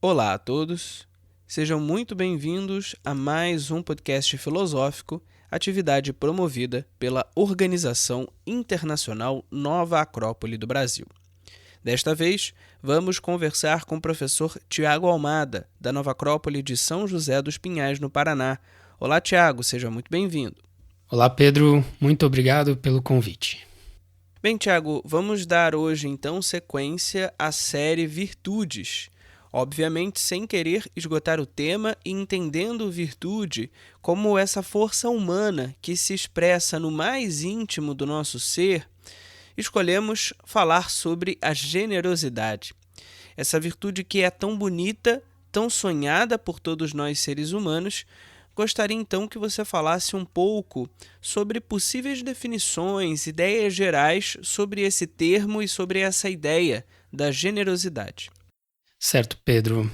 Olá a todos, sejam muito bem-vindos a mais um podcast filosófico, atividade promovida pela Organização Internacional Nova Acrópole do Brasil. Desta vez, vamos conversar com o professor Tiago Almada, da Nova Acrópole de São José dos Pinhais, no Paraná. Olá, Tiago, seja muito bem-vindo. Olá, Pedro, muito obrigado pelo convite. Bem, Tiago, vamos dar hoje então sequência à série Virtudes. Obviamente, sem querer esgotar o tema e entendendo virtude como essa força humana que se expressa no mais íntimo do nosso ser, escolhemos falar sobre a generosidade. Essa virtude que é tão bonita, tão sonhada por todos nós seres humanos. Gostaria então que você falasse um pouco sobre possíveis definições, ideias gerais sobre esse termo e sobre essa ideia da generosidade. Certo, Pedro.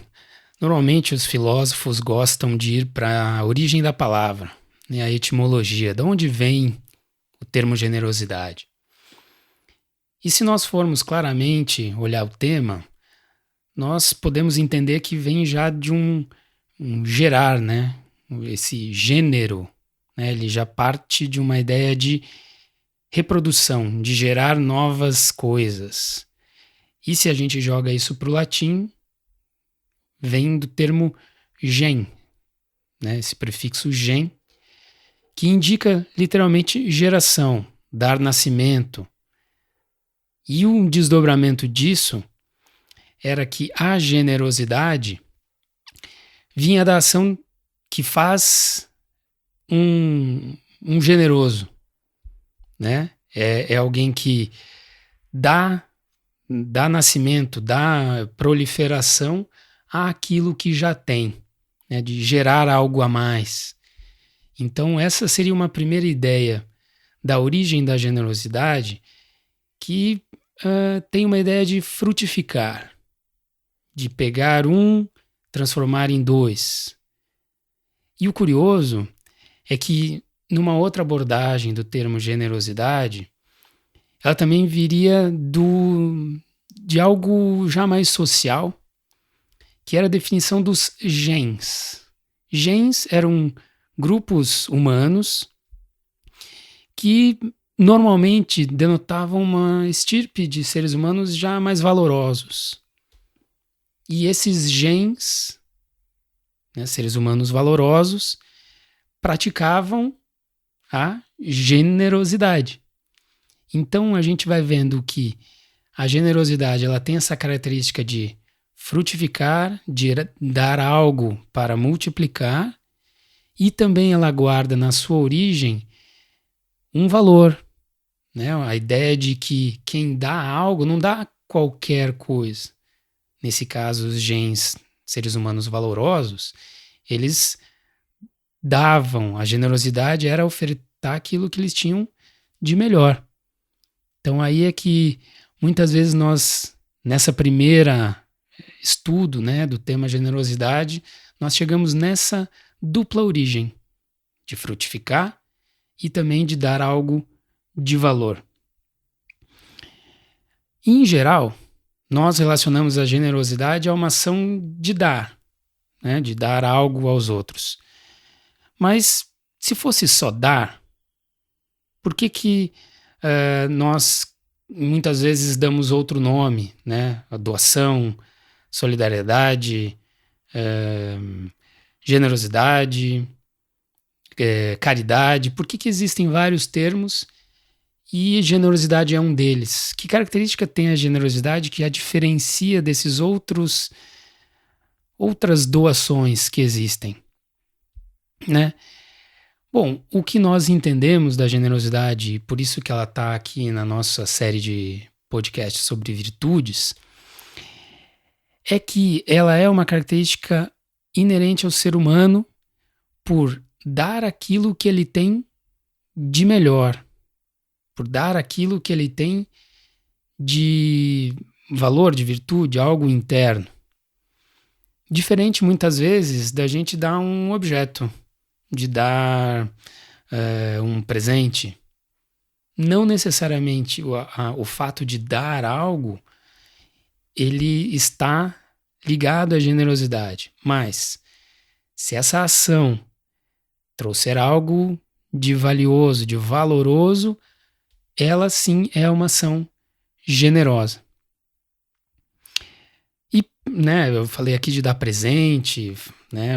Normalmente os filósofos gostam de ir para a origem da palavra, né, a etimologia, de onde vem o termo generosidade. E se nós formos claramente olhar o tema, nós podemos entender que vem já de um gerar, né? Esse gênero, né? Ele já parte de uma ideia de reprodução, de gerar novas coisas. E se a gente joga isso para o latim, vem do termo gen, né? Esse prefixo gen, que indica literalmente geração, dar nascimento. E um desdobramento disso era que a generosidade vinha da ação que faz um generoso, né? É alguém que dá nascimento, dá proliferação àquilo que já tem, né? De gerar algo a mais. Então essa seria uma primeira ideia da origem da generosidade, que tem uma ideia de frutificar, de pegar um, transformar em dois. E o curioso é que numa outra abordagem do termo generosidade, ela também viria de algo já mais social, que era a definição dos gens. Gens eram grupos humanos que normalmente denotavam uma estirpe de seres humanos já mais valorosos. E esses gens, né, seres humanos valorosos, praticavam a generosidade. Então a gente vai vendo que a generosidade ela tem essa característica de frutificar, de dar algo para multiplicar, e também ela guarda na sua origem um valor, né? A ideia de que quem dá algo não dá qualquer coisa. Nesse caso, os gens, seres humanos valorosos, eles davam, a generosidade era ofertar aquilo que eles tinham de melhor. Então aí é que muitas vezes nós, nessa primeira estudo, né, do tema generosidade, nós chegamos nessa dupla origem, de frutificar e também de dar algo de valor. Em geral, nós relacionamos a generosidade a uma ação de dar, né, de dar algo aos outros. Mas se fosse só dar, por que nós muitas vezes damos outro nome, né? A doação, solidariedade, generosidade, caridade. Por que existem vários termos e generosidade é um deles? Que característica tem a generosidade que a diferencia desses outras doações que existem, né? Bom, o que nós entendemos da generosidade, e por isso que ela está aqui na nossa série de podcasts sobre virtudes, é que ela é uma característica inerente ao ser humano por dar aquilo que ele tem de melhor, por dar aquilo que ele tem de valor, de virtude, algo interno. Diferente, muitas vezes, da gente dar um objeto, de dar um presente. Não necessariamente o fato de dar algo, ele está ligado à generosidade. Mas, se essa ação trouxer algo de valioso, de valoroso, ela sim é uma ação generosa. E, eu falei aqui de dar presente,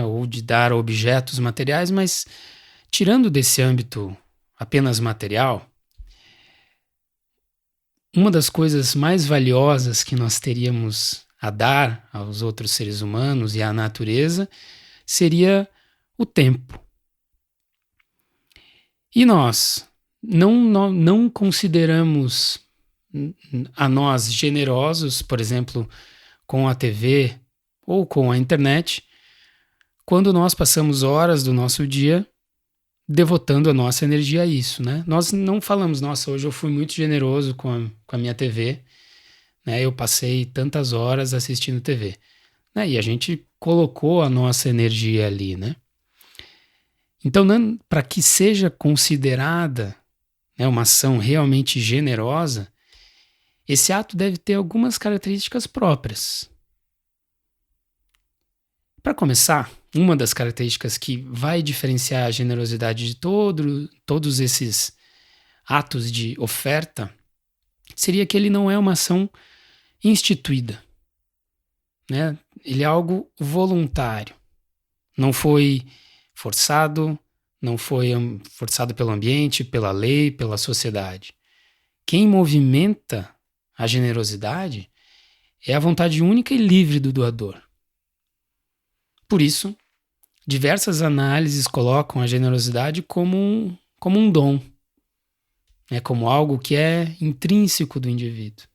ou de dar objetos materiais, mas tirando desse âmbito apenas material, uma das coisas mais valiosas que nós teríamos a dar aos outros seres humanos e à natureza seria o tempo. E nós não consideramos a nós generosos, por exemplo, com a TV ou com a internet, quando nós passamos horas do nosso dia devotando a nossa energia a isso, né? Nós não falamos, nossa, hoje eu fui muito generoso com a minha TV, eu passei tantas horas assistindo TV, e a gente colocou a nossa energia ali, né? Então, para que seja considerada uma ação realmente generosa, esse ato deve ter algumas características próprias. Para começar, uma das características que vai diferenciar a generosidade de todos esses atos de oferta seria que ele não é uma ação instituída. Ele é algo voluntário. Não foi forçado, não foi forçado pelo ambiente, pela lei, pela sociedade. Quem movimenta a generosidade é a vontade única e livre do doador. Por isso, diversas análises colocam a generosidade como um dom, como algo que é intrínseco do indivíduo.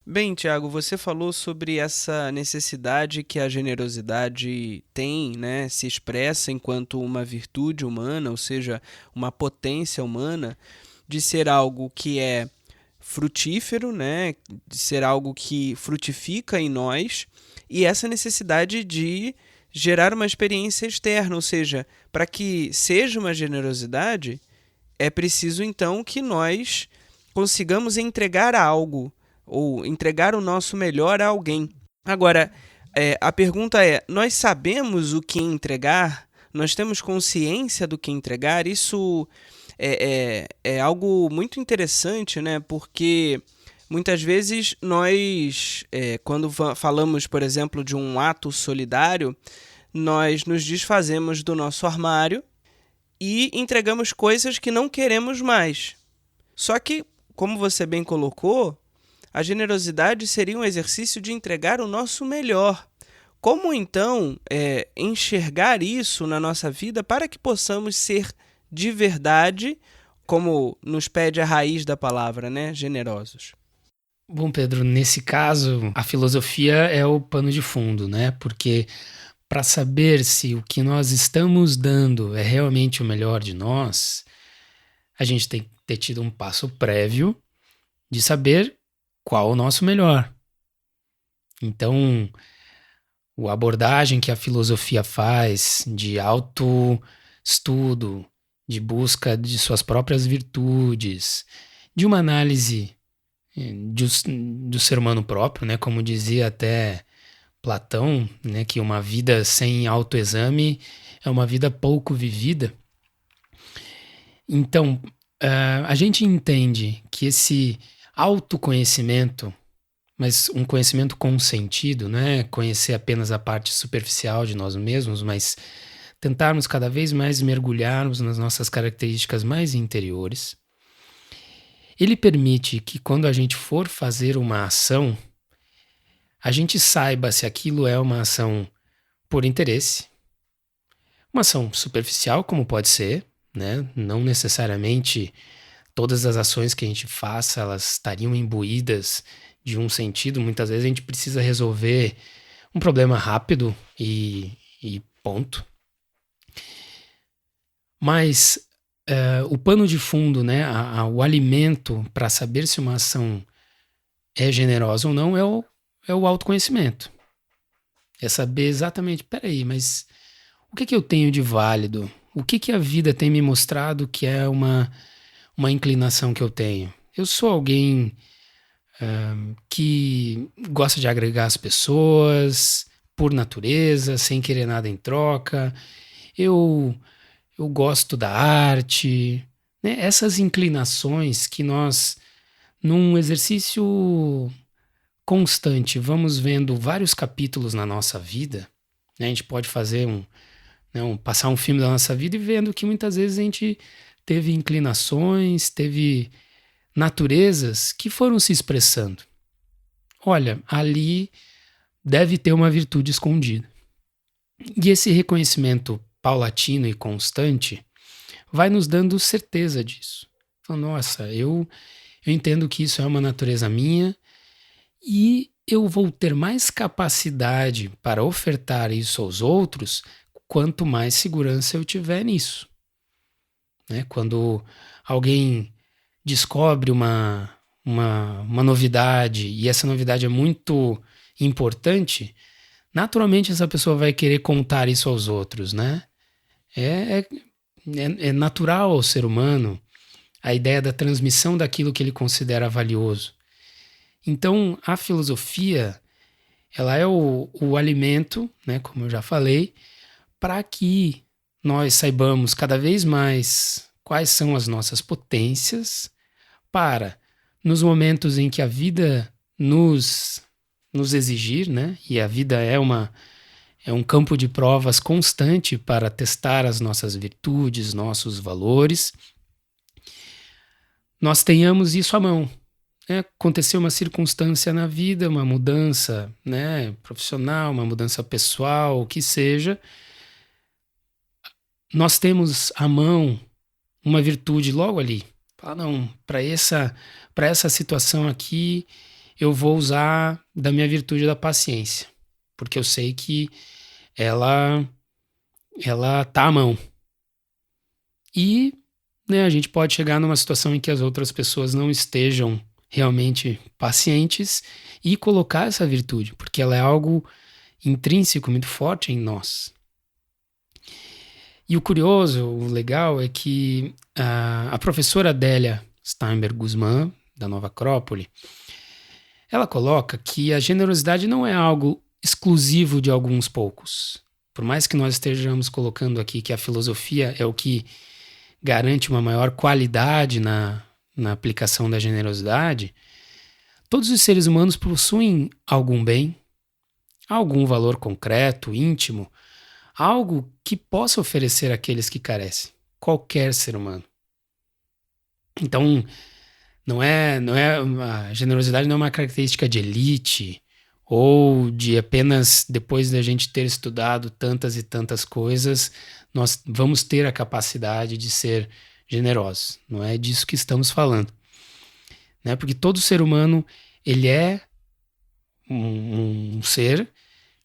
Bem, Tiago, você falou sobre essa necessidade que a generosidade tem, se expressa enquanto uma virtude humana, ou seja, uma potência humana, de ser algo que é frutífero, de ser algo que frutifica em nós, e essa necessidade de gerar uma experiência externa, ou seja, para que seja uma generosidade, é preciso então que nós consigamos entregar algo, ou entregar o nosso melhor a alguém. Agora, a pergunta é, nós sabemos o que entregar? Nós temos consciência do que entregar? Isso é algo muito interessante, porque muitas vezes nós, quando falamos, por exemplo, de um ato solidário, nós nos desfazemos do nosso armário e entregamos coisas que não queremos mais. Só que, como você bem colocou, a generosidade seria um exercício de entregar o nosso melhor. Como, então, enxergar isso na nossa vida para que possamos ser de verdade, como nos pede a raiz da palavra, generosos? Bom, Pedro, nesse caso, a filosofia é o pano de fundo, porque para saber se o que nós estamos dando é realmente o melhor de nós, a gente tem que ter tido um passo prévio de saber qual o nosso melhor. Então, a abordagem que a filosofia faz de autoestudo, de busca de suas próprias virtudes, de uma análise do ser humano próprio, como dizia até Platão, que uma vida sem autoexame é uma vida pouco vivida. Então, a gente entende que esse autoconhecimento, mas um conhecimento com sentido, não é conhecer apenas a parte superficial de nós mesmos, mas tentarmos cada vez mais mergulharmos nas nossas características mais interiores. Ele permite que quando a gente for fazer uma ação, a gente saiba se aquilo é uma ação por interesse, uma ação superficial, como pode ser, não necessariamente todas as ações que a gente faça, elas estariam imbuídas de um sentido. Muitas vezes a gente precisa resolver um problema rápido e ponto. Mas o pano de fundo, o alimento para saber se uma ação é generosa ou não é o autoconhecimento. É saber exatamente, peraí, mas o que eu tenho de válido? O que a vida tem me mostrado que é uma inclinação que eu tenho? Eu sou alguém que gosta de agregar as pessoas por natureza, sem querer nada em troca. Eu gosto da arte, né? Essas inclinações que nós, num exercício constante, vamos vendo vários capítulos na nossa vida, né? A gente pode fazer passar um filme da nossa vida e vendo que muitas vezes a gente teve inclinações, teve naturezas que foram se expressando. Olha, ali deve ter uma virtude escondida. E esse reconhecimento paulatino e constante vai nos dando certeza disso. Então, nossa, eu entendo que isso é uma natureza minha e eu vou ter mais capacidade para ofertar isso aos outros quanto mais segurança eu tiver nisso. Né? Quando alguém descobre uma novidade e essa novidade é muito importante, naturalmente essa pessoa vai querer contar isso aos outros, né? É natural ao ser humano a ideia da transmissão daquilo que ele considera valioso. Então, a filosofia, ela é o alimento, né, como eu já falei, para que nós saibamos cada vez mais quais são as nossas potências para, nos momentos em que a vida nos exigir, né, e a vida é um campo de provas constante para testar as nossas virtudes, nossos valores, nós tenhamos isso à mão. Aconteceu uma circunstância na vida, uma mudança, né, profissional, uma mudança pessoal, o que seja, nós temos à mão uma virtude logo ali. Fala, não, para essa situação aqui, eu vou usar da minha virtude da paciência, porque eu sei que ela tá à mão. E, né, a gente pode chegar numa situação em que as outras pessoas não estejam realmente pacientes e colocar essa virtude, porque ela é algo intrínseco, muito forte em nós. E o curioso, o legal é que a professora Adélia Steinberg Guzmán, da Nova Acrópole, ela coloca que a generosidade não é algo exclusivo de alguns poucos. Por mais que nós estejamos colocando aqui que a filosofia é o que garante uma maior qualidade na aplicação da generosidade, todos os seres humanos possuem algum bem, algum valor concreto, íntimo, algo que possa oferecer àqueles que carecem. Qualquer ser humano. Então, a generosidade não é uma característica de elite ou de apenas depois da gente ter estudado tantas e tantas coisas, nós vamos ter a capacidade de ser generosos. Não é disso que estamos falando. Né? Porque todo ser humano, ele é um ser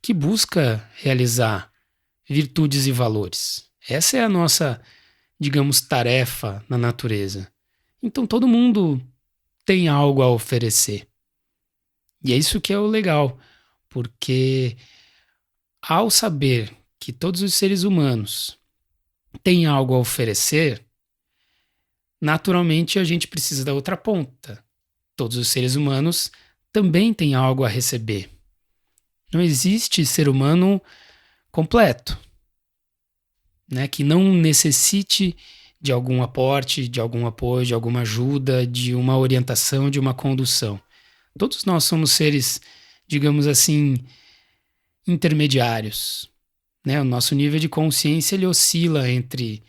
que busca realizar virtudes e valores. Essa é a nossa, digamos, tarefa na natureza. Então todo mundo tem algo a oferecer. E é isso que é o legal, porque ao saber que todos os seres humanos têm algo a oferecer, naturalmente a gente precisa da outra ponta. Todos os seres humanos também têm algo a receber. Não existe ser humano completo, né, que não necessite de algum aporte, de algum apoio, de alguma ajuda, de uma orientação, de uma condução. Todos nós somos seres, digamos assim, intermediários. Né? O nosso nível de consciência ele oscila entre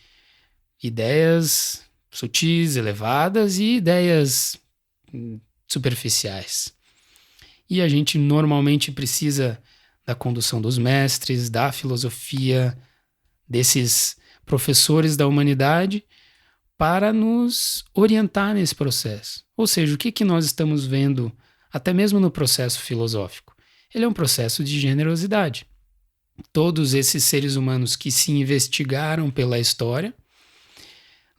ideias sutis, elevadas e ideias superficiais. E a gente normalmente precisa da condução dos mestres, da filosofia, desses professores da humanidade para nos orientar nesse processo. Ou seja, o que nós estamos vendo até mesmo no processo filosófico? Ele é um processo de generosidade. Todos esses seres humanos que se investigaram pela história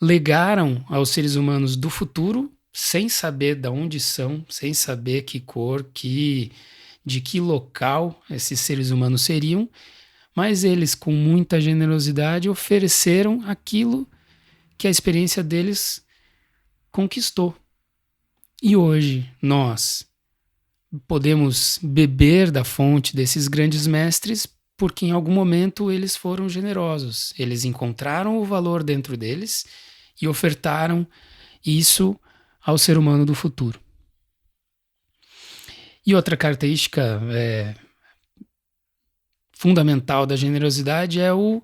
legaram aos seres humanos do futuro, sem saber de onde são, sem saber que cor, de que local esses seres humanos seriam, mas eles, com muita generosidade, ofereceram aquilo que a experiência deles conquistou. E hoje, nós, podemos beber da fonte desses grandes mestres porque em algum momento eles foram generosos. Eles encontraram o valor dentro deles e ofertaram isso ao ser humano do futuro. E outra característica fundamental da generosidade é o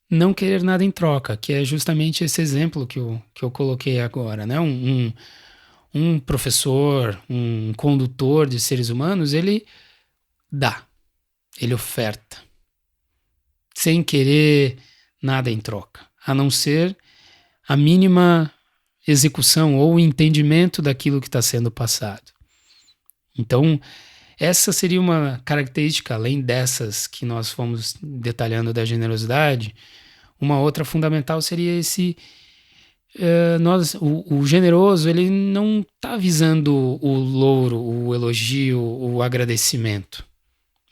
não querer nada em troca, que é justamente esse exemplo que eu coloquei agora, né? Um professor, um condutor de seres humanos, ele dá, ele oferta, sem querer nada em troca, a não ser a mínima execução ou entendimento daquilo que está sendo passado. Então, essa seria uma característica, além dessas que nós fomos detalhando da generosidade. Uma outra fundamental seria esse... o generoso, ele não está visando o louro, o elogio, o agradecimento.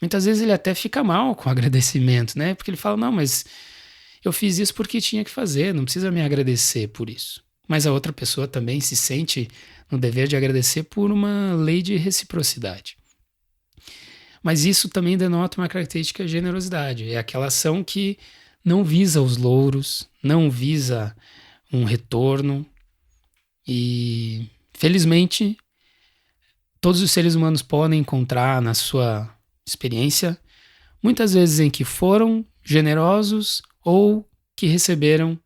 Muitas vezes ele até fica mal com o agradecimento, né? Porque ele fala, não, mas eu fiz isso porque tinha que fazer, não precisa me agradecer por isso. Mas a outra pessoa também se sente no dever de agradecer por uma lei de reciprocidade. Mas isso também denota uma característica de generosidade. É aquela ação que não visa os louros, não visa um retorno. E, felizmente, todos os seres humanos podem encontrar na sua experiência muitas vezes em que foram generosos ou que receberam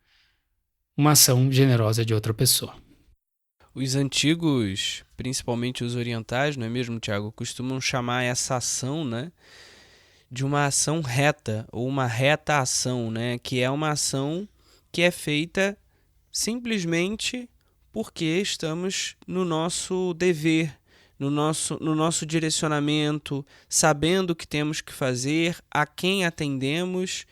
uma ação generosa de outra pessoa. Os antigos, principalmente os orientais, não é mesmo, Tiago, costumam chamar essa ação, né, de uma ação reta, ou uma reta ação, né, que é uma ação que é feita simplesmente porque estamos no nosso dever, no nosso direcionamento, sabendo o que temos que fazer, a quem atendemos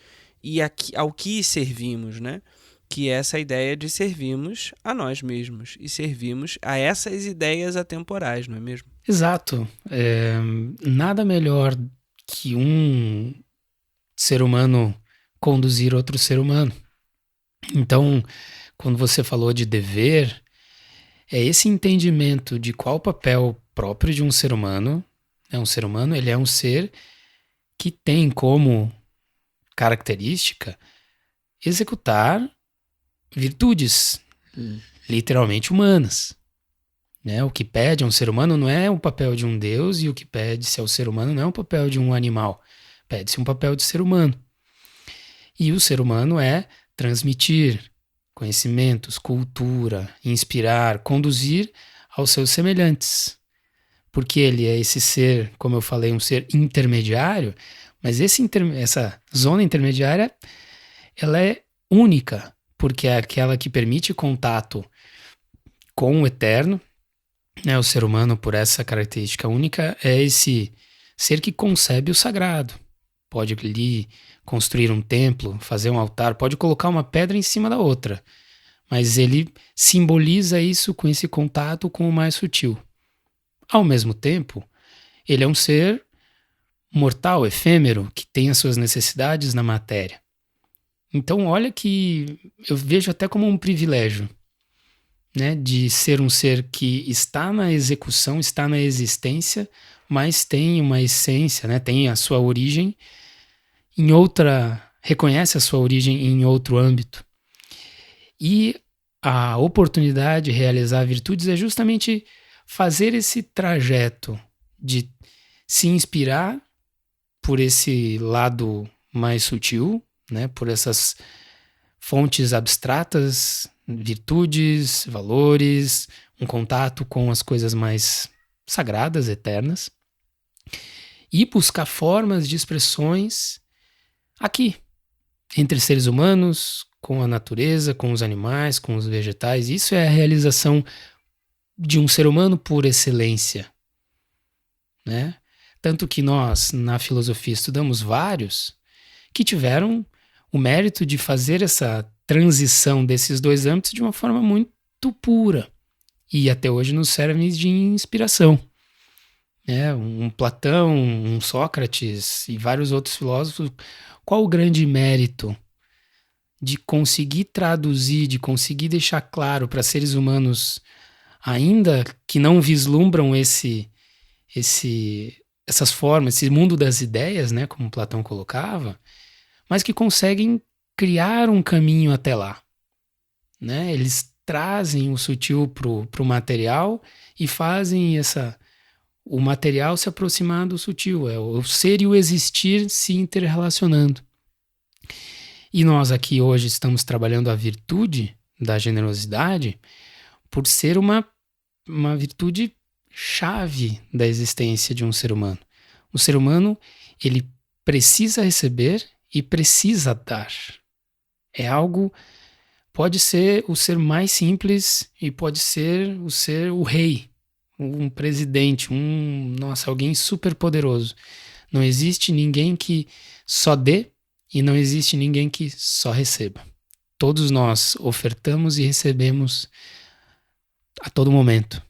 e ao que servimos, né? Que é essa ideia de servirmos a nós mesmos e servirmos a essas ideias atemporais, não é mesmo? Exato. Nada melhor que um ser humano conduzir outro ser humano. Então, quando você falou de dever, é esse entendimento de qual o papel próprio de um ser humano. Um ser humano, ele é um ser que tem como característica executar virtudes literalmente humanas, né? O que pede a um ser humano não é o papel de um Deus, e o que pede-se ao ser humano não é o papel de um animal, pede-se um papel de ser humano. E o ser humano é transmitir conhecimentos, cultura, inspirar, conduzir aos seus semelhantes. Porque ele é esse ser, como eu falei, um ser intermediário, mas essa zona intermediária, ela é única, porque é aquela que permite contato com o eterno, né? O ser humano, por essa característica única, é esse ser que concebe o sagrado. Pode ali construir um templo, fazer um altar, pode colocar uma pedra em cima da outra, mas ele simboliza isso com esse contato com o mais sutil. Ao mesmo tempo, ele é um ser mortal, efêmero, que tem as suas necessidades na matéria. Então, olha que eu vejo até como um privilégio, né, de ser um ser que está na execução, está na existência, mas tem uma essência, né, tem a sua origem em outra, reconhece a sua origem em outro âmbito. E a oportunidade de realizar virtudes é justamente fazer esse trajeto de se inspirar por esse lado mais sutil, né, por essas fontes abstratas, virtudes, valores, um contato com as coisas mais sagradas, eternas, e buscar formas de expressões aqui, entre seres humanos, com a natureza, com os animais, com os vegetais. Isso é a realização de um ser humano por excelência, né? Tanto que nós, na filosofia, estudamos vários que tiveram o mérito de fazer essa transição desses dois âmbitos de uma forma muito pura e até hoje nos servem de inspiração. Um Platão, um Sócrates e vários outros filósofos, qual o grande mérito de conseguir traduzir, de conseguir deixar claro para seres humanos ainda que não vislumbram esse essas formas, esse mundo das ideias, né, como Platão colocava, mas que conseguem criar um caminho até lá, né? Eles trazem o sutil pro material e fazem o material se aproximar do sutil, é o ser e o existir se interrelacionando. E nós aqui hoje estamos trabalhando a virtude da generosidade por ser uma virtude chave da existência de um ser humano. O ser humano, ele precisa receber e precisa dar. É algo, pode ser o ser mais simples e pode ser o rei, um presidente, alguém super poderoso. Não existe ninguém que só dê e não existe ninguém que só receba. Todos nós ofertamos e recebemos a todo momento.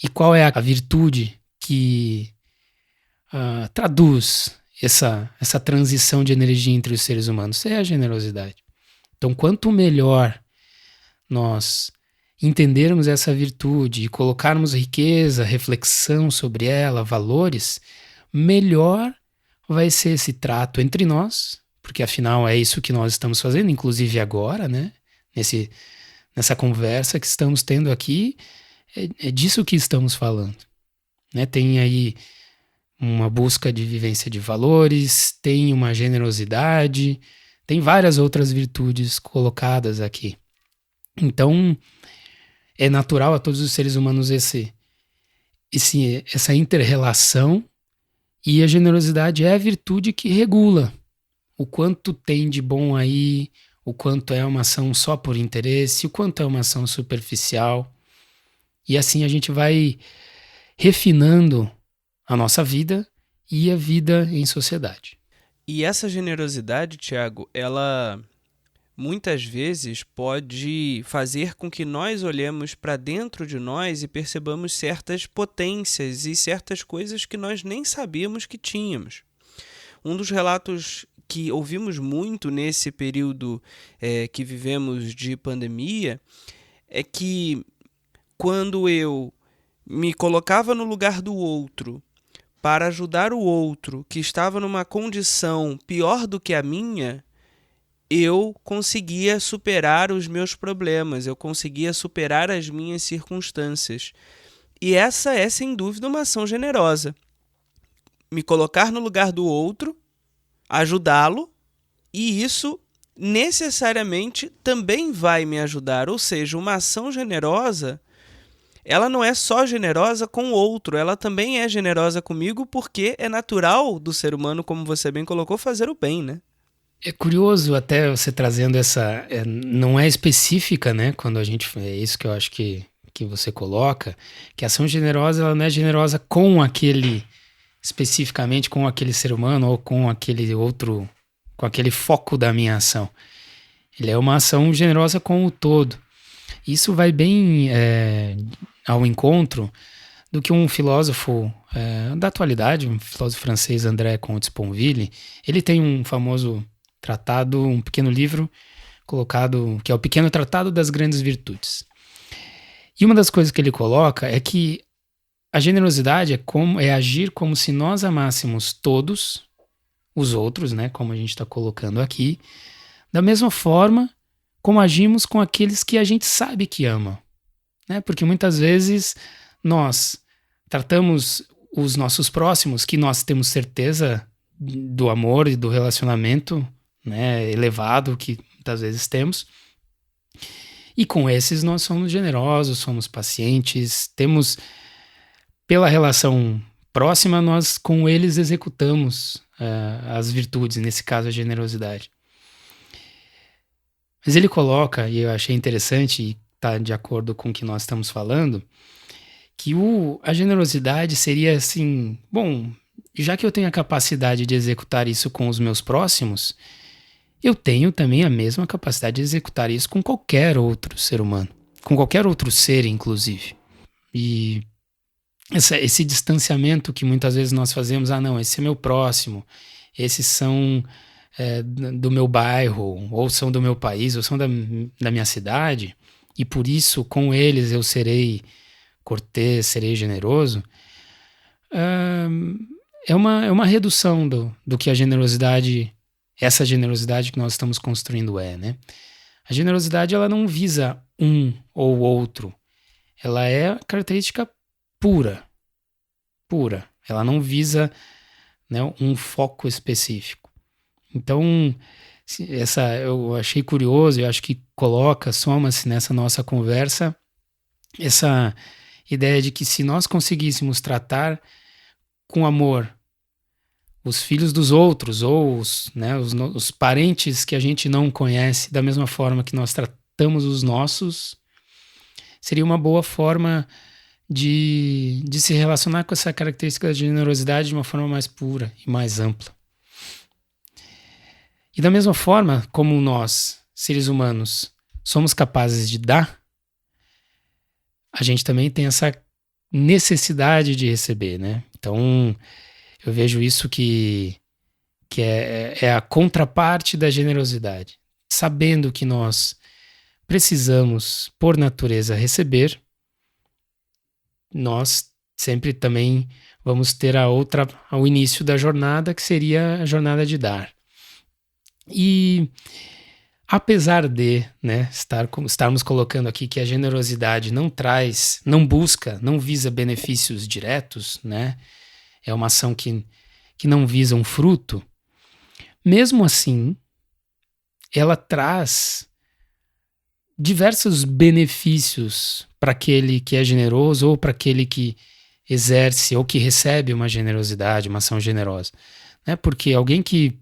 E qual é a virtude que traduz essa transição de energia entre os seres humanos? É a generosidade. Então, quanto melhor nós entendermos essa virtude e colocarmos riqueza, reflexão sobre ela, valores, melhor vai ser esse trato entre nós, porque afinal é isso que nós estamos fazendo, inclusive agora, né? Nessa conversa que estamos tendo aqui, é disso que estamos falando, né? Tem aí uma busca de vivência de valores, tem uma generosidade, tem várias outras virtudes colocadas aqui. Então, é natural a todos os seres humanos essa inter-relação, e a generosidade é a virtude que regula o quanto tem de bom aí, o quanto é uma ação só por interesse, o quanto é uma ação superficial. E assim a gente vai refinando a nossa vida e a vida em sociedade. E essa generosidade, Tiago, ela muitas vezes pode fazer com que nós olhemos para dentro de nós e percebamos certas potências e certas coisas que nós nem sabíamos que tínhamos. Um dos relatos que ouvimos muito nesse período que vivemos de pandemia é que quando eu me colocava no lugar do outro para ajudar o outro que estava numa condição pior do que a minha, eu conseguia superar os meus problemas, eu conseguia superar as minhas circunstâncias. E essa é, sem dúvida, uma ação generosa. Me colocar no lugar do outro, ajudá-lo, e isso necessariamente também vai me ajudar. Ou seja, uma ação generosa, ela não é só generosa com o outro, ela também é generosa comigo, porque é natural do ser humano, como você bem colocou, fazer o bem, né? É curioso até você trazendo não é específica, né? Quando a gente, é isso que eu acho que você coloca, que a ação generosa, ela não é generosa com aquele, especificamente com aquele ser humano ou com aquele outro, com aquele foco da minha ação. Ele é uma ação generosa com o todo. Isso vai bem ao encontro do que um filósofo da atualidade, um filósofo francês, André Comte-Sponville, ele tem um famoso tratado, um pequeno livro colocado, que é o Pequeno Tratado das Grandes Virtudes. E uma das coisas que ele coloca é que a generosidade é agir como se nós amássemos todos os outros, né, como a gente está colocando aqui, da mesma forma como agimos com aqueles que a gente sabe que ama, né? Porque muitas vezes nós tratamos os nossos próximos, que nós temos certeza do amor e do relacionamento, né, elevado que muitas vezes temos, e com esses nós somos generosos, somos pacientes, temos, pela relação próxima, nós com eles executamos as virtudes, nesse caso a generosidade. Mas ele coloca, e eu achei interessante, e está de acordo com o que nós estamos falando, que a generosidade seria assim, bom, já que eu tenho a capacidade de executar isso com os meus próximos, eu tenho também a mesma capacidade de executar isso com qualquer outro ser humano, com qualquer outro ser, inclusive. E esse distanciamento que muitas vezes nós fazemos, não, esse é meu próximo, esses são do meu bairro, ou são do meu país, ou são da minha cidade, e por isso com eles eu serei cortês, serei generoso. é uma redução do que a generosidade, essa generosidade que nós estamos construindo né? A generosidade, ela não visa um ou outro. Ela é característica pura. Ela não visa, né, um foco específico. Então, eu achei curioso, eu acho que soma-se nessa nossa conversa essa ideia de que se nós conseguíssemos tratar com amor os filhos dos outros ou os parentes que a gente não conhece da mesma forma que nós tratamos os nossos, seria uma boa forma de se relacionar com essa característica da generosidade de uma forma mais pura e mais ampla. E da mesma forma como nós, seres humanos, somos capazes de dar, a gente também tem essa necessidade de receber, né? Então, eu vejo isso que é a contraparte da generosidade. Sabendo que nós precisamos, por natureza, receber, nós sempre também vamos ter ao início da jornada, que seria a jornada de dar. E apesar de, né, estarmos colocando aqui que a generosidade não busca, não visa benefícios diretos, né? É uma ação que não visa um fruto, mesmo assim, ela traz diversos benefícios para aquele que é generoso ou para aquele que exerce ou que recebe uma generosidade, uma ação generosa, né? Porque alguém que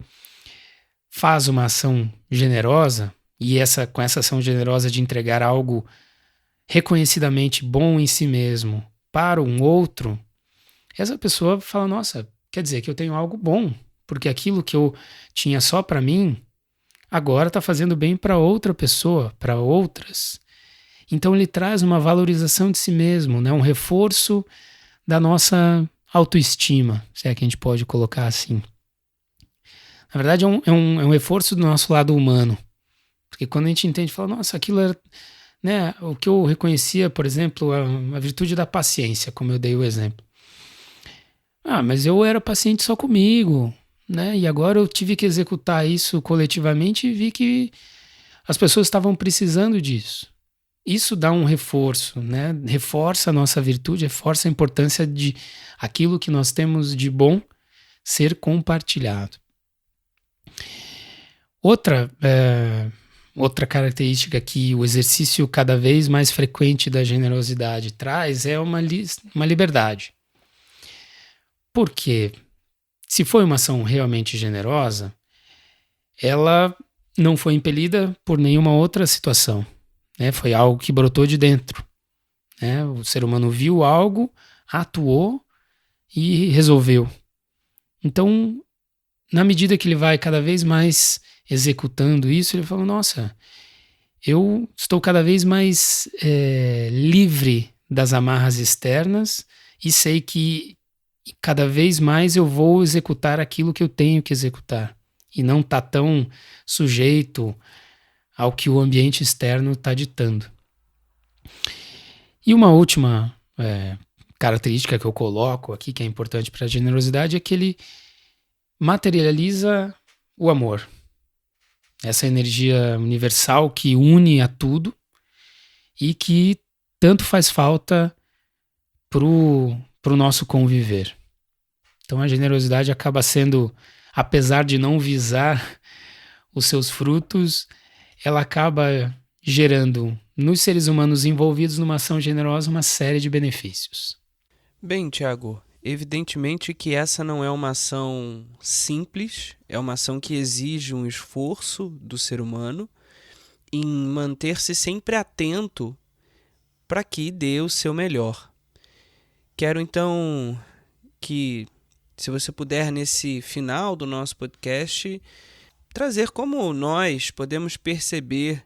faz uma ação generosa e com essa ação generosa de entregar algo reconhecidamente bom em si mesmo para um outro, essa pessoa fala, nossa, quer dizer que eu tenho algo bom, porque aquilo que eu tinha só para mim, agora está fazendo bem para outra pessoa, para outras. Então ele traz uma valorização de si mesmo, né? Um reforço da nossa autoestima, se é que a gente pode colocar assim. Na verdade, é um reforço do nosso lado humano. Porque quando a gente entende, fala, nossa, aquilo era, né, o que eu reconhecia, por exemplo, a virtude da paciência, como eu dei o exemplo. Mas eu era paciente só comigo, né? E agora eu tive que executar isso coletivamente e vi que as pessoas estavam precisando disso. Isso dá um reforço, né? Reforça a nossa virtude, reforça a importância de aquilo que nós temos de bom ser compartilhado. Outra característica que o exercício cada vez mais frequente da generosidade traz é uma liberdade. Porque se foi uma ação realmente generosa, ela não foi impelida por nenhuma outra situação, né? Foi algo que brotou de dentro, né? O ser humano viu algo, atuou e resolveu. Então, na medida que ele vai cada vez mais executando isso, ele fala, nossa, eu estou cada vez mais livre das amarras externas e sei que cada vez mais eu vou executar aquilo que eu tenho que executar e não tá tão sujeito ao que o ambiente externo está ditando. E uma última característica que eu coloco aqui, que é importante para a generosidade, é que ele materializa o amor. Essa energia universal que une a tudo e que tanto faz falta pro nosso conviver. Então a generosidade acaba sendo, apesar de não visar os seus frutos, ela acaba gerando nos seres humanos envolvidos numa ação generosa uma série de benefícios. Bem, Tiago, evidentemente que essa não é uma ação simples, é uma ação que exige um esforço do ser humano em manter-se sempre atento para que dê o seu melhor. Quero então que, se você puder, nesse final do nosso podcast, trazer como nós podemos perceber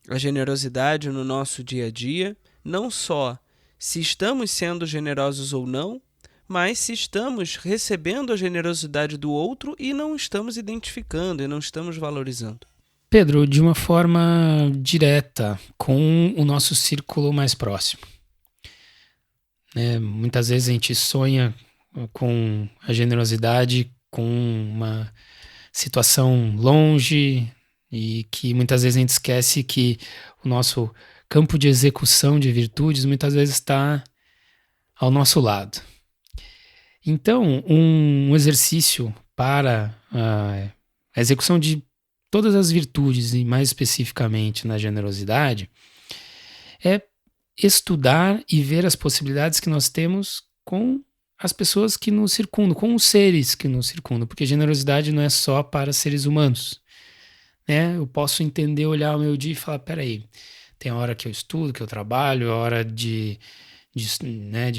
a generosidade no nosso dia a dia, não só se estamos sendo generosos ou não, mas se estamos recebendo a generosidade do outro e não estamos identificando e não estamos valorizando. Pedro, de uma forma direta, com o nosso círculo mais próximo. Muitas vezes a gente sonha com a generosidade, com uma situação longe, e que muitas vezes a gente esquece que o nosso campo de execução de virtudes muitas vezes está ao nosso lado. Então, um exercício para a execução de todas as virtudes, e mais especificamente na generosidade, é estudar e ver as possibilidades que nós temos com as pessoas que nos circundam, com os seres que nos circundam, porque generosidade não é só para seres humanos, né? Eu posso entender, olhar o meu dia e falar, peraí, tem a hora que eu estudo, que eu trabalho, a hora de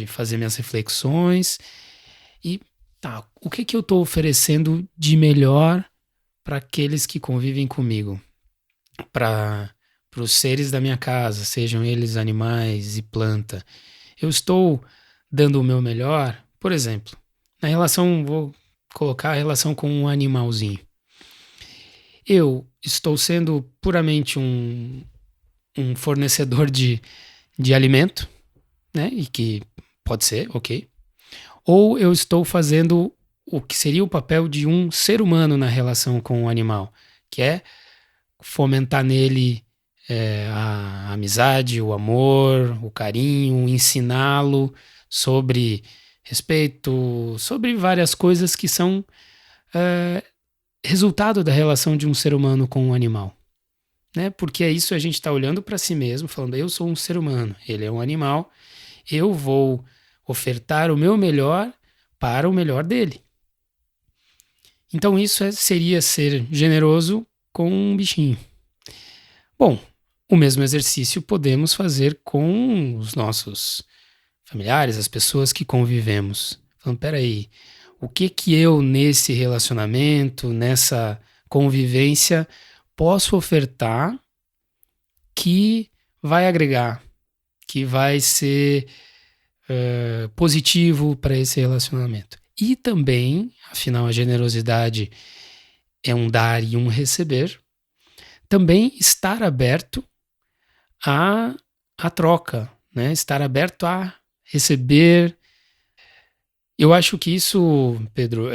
fazer minhas reflexões, e tá, o que eu estou oferecendo de melhor para aqueles que convivem comigo, para os seres da minha casa, sejam eles animais e planta. Eu estou dando o meu melhor, por exemplo, na relação, vou colocar a relação com um animalzinho. Eu estou sendo puramente um fornecedor de alimento, né? E que pode ser, ok. Ou eu estou fazendo o que seria o papel de um ser humano na relação com o animal, que é fomentar nele a amizade, o amor, o carinho, ensiná-lo sobre respeito, sobre várias coisas que são resultado da relação de um ser humano com um animal. Né? Porque é isso, a gente está olhando para si mesmo, falando, eu sou um ser humano, ele é um animal, eu vou ofertar o meu melhor para o melhor dele. Então isso seria ser generoso com um bichinho. Bom, o mesmo exercício podemos fazer com os nossos familiares, as pessoas que convivemos. Falando, peraí, o que eu nesse relacionamento, nessa convivência, posso ofertar que vai agregar, que vai ser positivo para esse relacionamento. E também, afinal, a generosidade é um dar e um receber, também estar aberto à troca, né? Estar aberto a receber. Eu acho que isso, Pedro,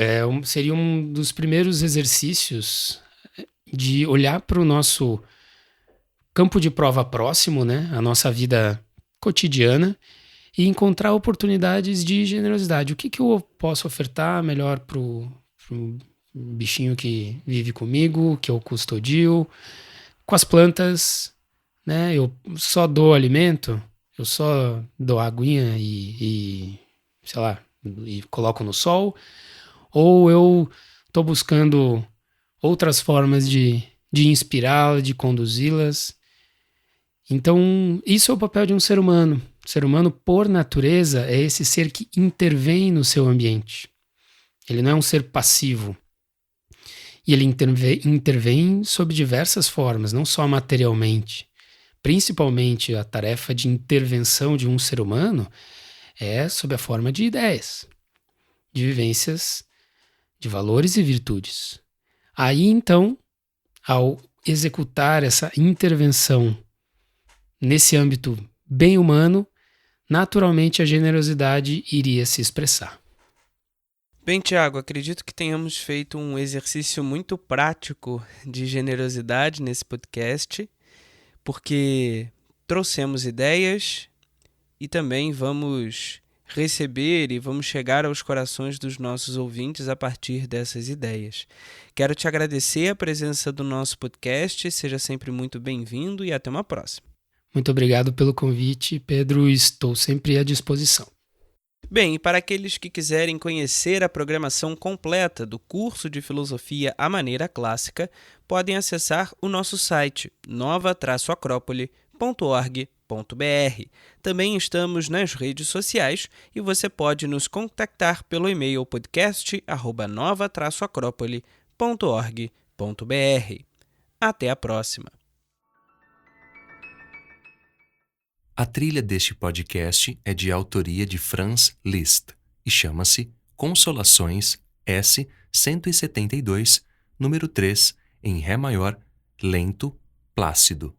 seria um dos primeiros exercícios de olhar para o nosso campo de prova próximo, né? A nossa vida cotidiana, e encontrar oportunidades de generosidade. O que eu posso ofertar melhor pro bichinho que vive comigo, que eu custodio, com as plantas, né? Eu só dou alimento, eu só dou aguinha e sei lá, e coloco no sol, ou eu estou buscando outras formas de inspirá-las, de conduzi-las. Então, isso é o papel de um ser humano. O ser humano, por natureza, é esse ser que intervém no seu ambiente. Ele não é um ser passivo. E ele intervém sob diversas formas, não só materialmente. Principalmente a tarefa de intervenção de um ser humano é sob a forma de ideias, de vivências, de valores e virtudes. Aí, então, ao executar essa intervenção nesse âmbito bem humano, naturalmente a generosidade iria se expressar. Bem, Tiago, acredito que tenhamos feito um exercício muito prático de generosidade nesse podcast, porque trouxemos ideias e também vamos receber e vamos chegar aos corações dos nossos ouvintes a partir dessas ideias. Quero te agradecer a presença do nosso podcast, seja sempre muito bem-vindo e até uma próxima. Muito obrigado pelo convite, Pedro, estou sempre à disposição. Bem, e para aqueles que quiserem conhecer a programação completa do curso de Filosofia à Maneira Clássica, podem acessar o nosso site nova-acrópole.org.br. Também estamos nas redes sociais e você pode nos contactar pelo e-mail podcast@nova-acrópole.org.br. Até a próxima! A trilha deste podcast é de autoria de Franz Liszt e chama-se Consolações S 172, número 3, em Ré maior, lento, plácido.